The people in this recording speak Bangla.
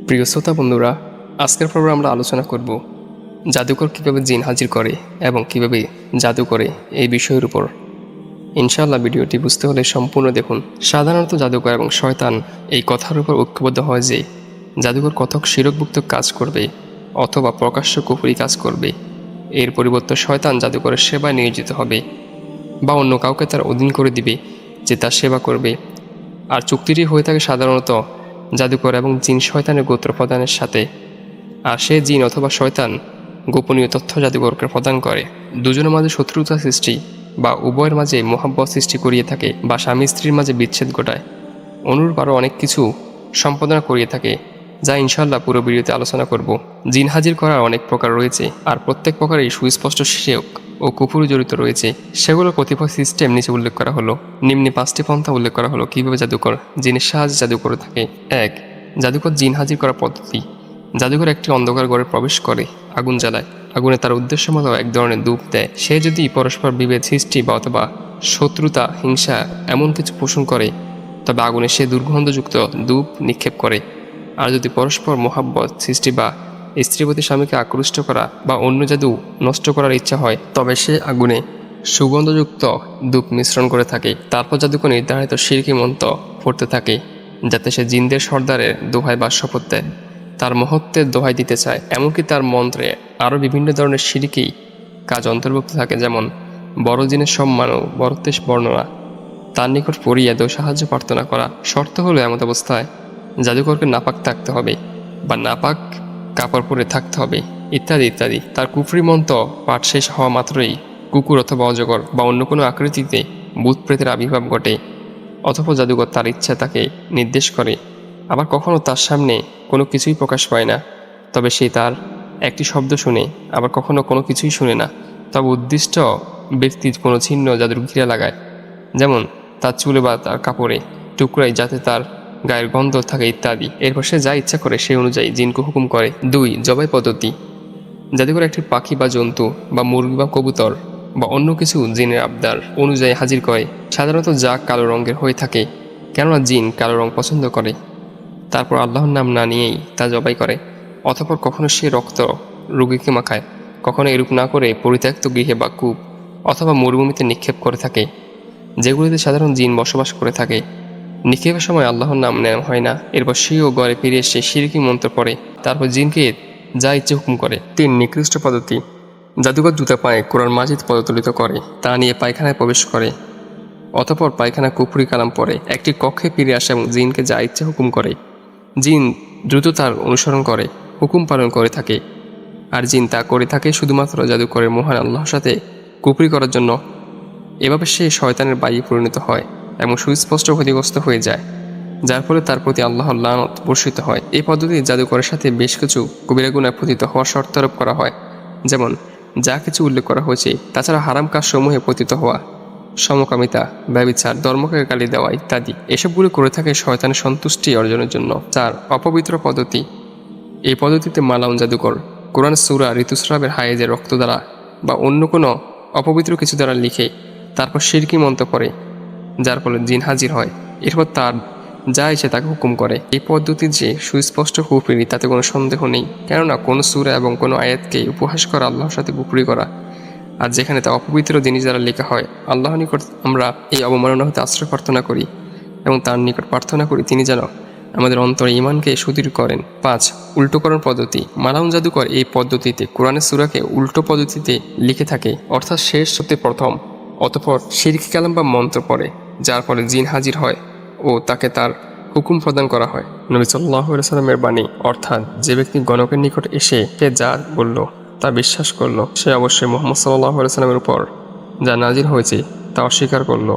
প্রিয় শ্রোতা বন্ধুরা, আজকের পর্বে আমরা আলোচনা করব জাদুকর কীভাবে জিন হাজির করে এবং কীভাবে জাদু করে এই বিষয়ের উপর। ইনশাআল্লাহ ভিডিওটি বুঝতে হলে সম্পূর্ণ দেখুন। সাধারণত জাদুকর এবং শয়তান এই কথার উপর ঐক্যবদ্ধ হয় যে জাদুকর কতক শিরকভুক্ত কাজ করবে অথবা প্রকাশ্য কুফরি কাজ করবে। এর পরিবর্তে শয়তান জাদুকরের সেবায় নিয়োজিত হবে বা অন্য কাউকে তার অধীন করে দিবে যে তার সেবা করবে। আর চুক্তিটি হয়ে থাকে সাধারণত জাদুকর এবং জিন শয়তানের গোত্র প্রদানের সাথে। আর সে জিন অথবা শয়তান গোপনীয় তথ্য জাদুকরকে প্রদান করে। দুজনের মাঝে শত্রুতা সৃষ্টি বা উভয়ের মাঝে মোহাব্বত সৃষ্টি করিয়ে থাকে বা স্বামী স্ত্রীর মাঝে বিচ্ছেদ ঘটায়। অনুরূপ আরও অনেক কিছু সম্পাদনা করিয়ে থাকে, যা ইনশাআল্লাহ পুরো ভিডিওতে আলোচনা করব। জিন হাজির করার অনেক প্রকার রয়েছে, আর প্রত্যেক প্রকারেই সুস্পষ্ট শিরক ও কুফর জড়িত রয়েছে। সেগুলোর কতিপয় সিস্টেম নিচে উল্লেখ করা হলো। নিম্নে 5টি পন্থা উল্লেখ করা হলো কীভাবে জাদুকর জিনের সাহায্যে জাদু করে থাকে। 1. জাদুকর জিন হাজির করার পদ্ধতি। জাদুকর একটি অন্ধকার ঘরে প্রবেশ করে আগুন জ্বালায়। আগুনে তার উদ্দেশ্য মতো এক ধরনের ধূপ দেয়। সে যদি পরস্পর বিভেদ সৃষ্টি বা অথবা শত্রুতা, হিংসা এমন কিছু পোষণ করে, তবে আগুনে সে দুর্গন্ধযুক্ত ধূপ নিক্ষেপ করে। আর যদি পরস্পর মোহাব্বত সৃষ্টি বা স্ত্রীপতি স্বামীকে আকৃষ্ট করা বা অন্য জাদু নষ্ট করার ইচ্ছা হয়, তবে সে আগুনে সুগন্ধযুক্ত ধূপ মিশ্রণ করে থাকে। তারপর জাদুকর নির্ধারিত শিরকি মন্ত্র পড়তে থাকে, যাতে সে জিনদের সর্দারের দোহাই বা শপথ দেয়, তার মহত্বের দোহাই দিতে চায়। এমনকি তার মন্ত্রে আরও বিভিন্ন ধরনের শিরকি কাজ অন্তর্ভুক্ত থাকে, যেমন বড় জিনের সম্মান ও বরত্বের বর্ণনা, তার নিকট ফরিয়াদ ও সাহায্য প্রার্থনা করা। শর্ত হলো এমত অবস্থায় জাদুকরকে নাপাক থাকতে হবে বা নাপাক কাপড় পরে থাকতে হবে, ইত্যাদি ইত্যাদি। তার কুফরি মন্ত্র পাঠ শেষ হওয়া মাত্রই কুকুর অথবা অজগর বা অন্য কোনো আকৃতিতে ভূত প্রেতের আবির্ভাব ঘটে, অথবা জাদুকর তার ইচ্ছা তাকে নির্দেশ করে। আবার কখনও তার সামনে কোনো কিছুই প্রকাশ পায় না, তবে সে তার একটি শব্দ শুনে। আবার কখনও কোনো কিছুই শুনে না, তবে উদ্দিষ্ট ব্যক্তির কোনো চিহ্ন জাদুর ঘিরে লাগায়, যেমন তার চুলে বা তার কাপড়ে টুকরাই, যাতে তার গায়ের গন্ধ থাকে ইত্যাদি। এরপর সে যা ইচ্ছা করে সেই অনুযায়ী জিনকে হুকুম করে। 2. জবাই পদ্ধতি। জাদুকর একটি পাখি বা জন্তু বা মুরগি বা কবুতর বা অন্য কিছু জিনের আবদার অনুযায়ী হাজির করে, সাধারণত যা কালো রঙের হয়ে থাকে, কেননা জিন কালো রং পছন্দ করে। তারপর আল্লাহর নাম না নিয়েই তা জবাই করে। অতঃপর কখনো সে রক্ত রোগীকে মাখায়, কখনো এরূপ না করে পরিত্যক্ত গৃহে বা কূপ অথবা মরুভূমিতে নিক্ষেপ করে থাকে, যেগুলিতে সাধারণ জিন বসবাস করে থাকে। নিক্ষেপের সময় আল্লাহর নাম নেওয়া হয় না। এরপর সেও ঘরে ফিরে এসে শিরকি মন্ত্র পড়ে, তারপর জিনকে যা ইচ্ছে হুকুম করে। 3. নিকৃষ্ট পদ্ধতি। জাদুকর জুতা পায়ে কোরআন মাজিদ পদতলিত করে, তা নিয়ে পায়খানায় প্রবেশ করে। অতঃপর পায়খানা কুফরি কালাম পরে একটি কক্ষে ফিরে আসে এবং জিনকে যা ইচ্ছে হুকুম করে। জিন দ্রুত তার অনুসরণ করে হুকুম পালন করে থাকে, আর জিন তা করে থাকে শুধুমাত্র জাদুকরের মহান আল্লাহর সাথে কুফরি করার জন্য। এভাবে সে শয়তানের বায়ু পরিণত হয় এবং সুস্পষ্ট ক্ষতিগ্রস্ত হয়ে যায়, যার ফলে তার প্রতি আল্লাহর লানত বর্ষিত হয়। এই পদ্ধতিতে জাদুকরের সাথে বেশ কিছু কবিরা গুনাহ পতিত হওয়ার শর্ত আরোপ করা হয়, যেমন যা কিছু উল্লেখ করা হয়েছে। তাছাড়া হারাম কাজসমূহে পতিত হওয়া, সমকামিতা, ব্যভিচার, ধর্মকে গালি দেওয়া ইত্যাদি। এসবগুলো করে থাকে শয়তানের সন্তুষ্টি অর্জনের জন্য। 4. অপবিত্র পদ্ধতি। এই পদ্ধতিতে মালাউন জাদুকর কোরআন সূরা ঋতুস্রাবের হায়েজের রক্ত দ্বারা বা অন্য কোনো অপবিত্র কিছু দ্বারা লিখে তারপর শিরকি মন্ত্র পড়ে, যার ফলে জিন হাজির হয়। এরপর তার যা ইচ্ছে তাকে হুকুম করে। এই পদ্ধতির যে সুস্পষ্ট কুফরি তাতে কোনো সন্দেহ নেই, কেননা কোনো সূরা এবং কোনো আয়াতকে উপহাস করা আল্লাহর সাথে কুফরি করা। আর যেখানে তা অপবিত্র জিনিস দ্বারা লেখা হয়, আল্লাহর নিকট আমরা এই অবমাননা হতে আশ্রয় প্রার্থনা করি এবং তার নিকট প্রার্থনা করি তিনি যেন আমাদের অন্তরে ঈমানকে সুদৃঢ় করেন। 5. উল্টোকরণ পদ্ধতি। মালাউন জাদুকর এই পদ্ধতিতে কোরআনের সূরাকে উল্টো পদ্ধতিতে লিখে থাকে, অর্থাৎ শেষ হতে প্রথম, অতঃপর শিরকি কালাম বা মন্ত্র পড়ে, যার ফলে জিন হাজির হয় ও তাকে তার হুকুম প্রদান করা হয়। নবী সাল্লাল্লাহু আলাইহি ওয়াসাল্লামের বাণী, অর্থাৎ যে ব্যক্তি গণকের নিকট এসে সে যা বলল তা বিশ্বাস করল, সে অবশ্যই মুহাম্মদ সাল্লাল্লাহু আলাইহি ওয়াসাল্লামের উপর যা নাজিল হয়েছে তা অস্বীকার করল।